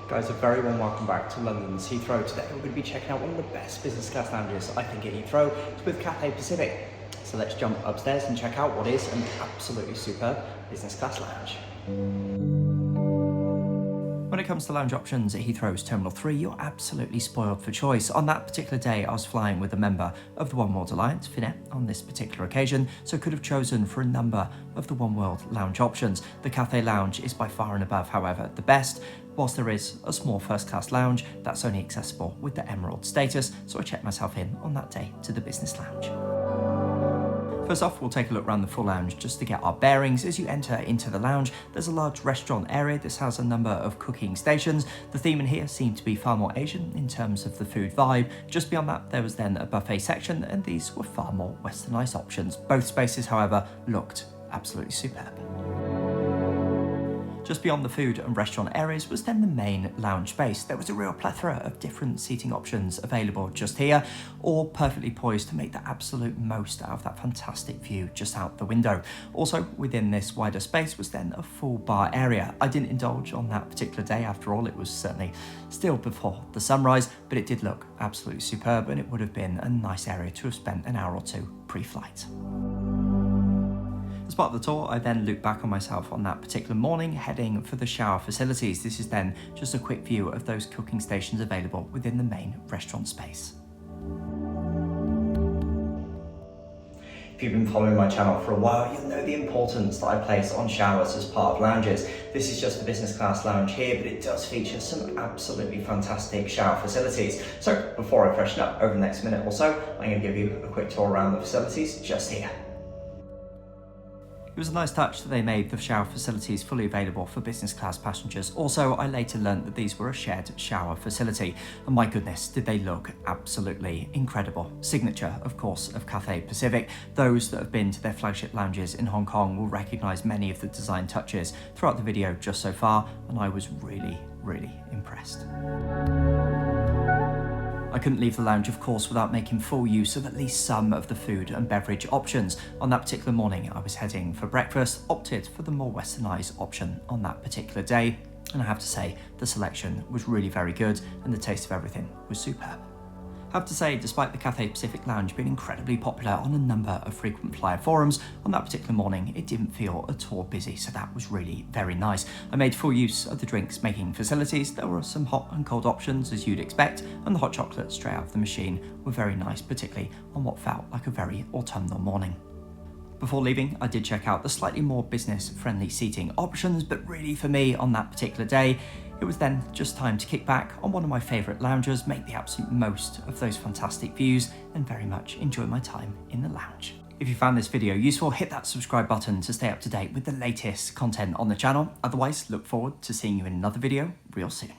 Guys, a very warm welcome back to London's Heathrow. Today we're going to be checking out one of the best business class lounges I think at Heathrow. It's with Cathay Pacific. So let's jump upstairs and check out what is an absolutely superb business class lounge. When it comes to lounge options at Heathrow's Terminal 3, you're absolutely spoiled for choice. On that particular day, I was flying with a member of the One World Alliance, Finette, on this particular occasion, so could have chosen for a number of the One World lounge options. The Cathay lounge is by far and above, however, the best. Whilst there is a small first-class lounge, that's only accessible with the Emerald status, so I checked myself in on that day to the business lounge. First off, we'll take a look around the full lounge just to get our bearings. As you enter into the lounge, there's a large restaurant area. This has a number of cooking stations. The theme in here seemed to be far more Asian in terms of the food vibe. Just beyond that, there was then a buffet section, and these were far more westernized options. Both spaces, however, looked absolutely superb. Just beyond the food and restaurant areas was then the main lounge space. There was a real plethora of different seating options available just here, all perfectly poised to make the absolute most out of that fantastic view just out the window. Also within this wider space was then a full bar area. I didn't indulge on that particular day, after all it was certainly still before the sunrise, but it did look absolutely superb, and it would have been a nice area to have spent an hour or two pre-flight. As part of the tour, I then looped back on myself on that particular morning, heading for the shower facilities. This is then just a quick view of those cooking stations available within the main restaurant space. If you've been following my channel for a while, you'll know the importance that I place on showers as part of lounges. This is just the business class lounge here, but it does feature some absolutely fantastic shower facilities. So before I freshen up over the next minute or so, I'm going to give you a quick tour around the facilities just here. It was a nice touch that they made the shower facilities fully available for business class passengers. Also, I later learned that these were a shared shower facility, and my goodness, did they look absolutely incredible. Signature, of course, of Cathay Pacific. Those that have been to their flagship lounges in Hong Kong will recognise many of the design touches throughout the video just so far, and I was really impressed. I couldn't leave the lounge, of course, without making full use of at least some of the food and beverage options. On that particular morning, I was heading for breakfast, opted for the more westernised option on that particular day, and I have to say, the selection was really very good, and the taste of everything was superb. I have to say, despite the Cathay Pacific lounge being incredibly popular on a number of frequent flyer forums, on that particular morning it didn't feel at all busy, so that was really very nice. I made full use of the drinks making facilities. There were some hot and cold options as you'd expect, and the hot chocolates straight out of the machine were very nice, particularly on what felt like a very autumnal morning. Before leaving, I did check out the slightly more business-friendly seating options, but really for me on that particular day, it was then just time to kick back on one of my favourite lounges, make the absolute most of those fantastic views, and very much enjoy my time in the lounge. If you found this video useful, hit that subscribe button to stay up to date with the latest content on the channel. Otherwise, look forward to seeing you in another video real soon.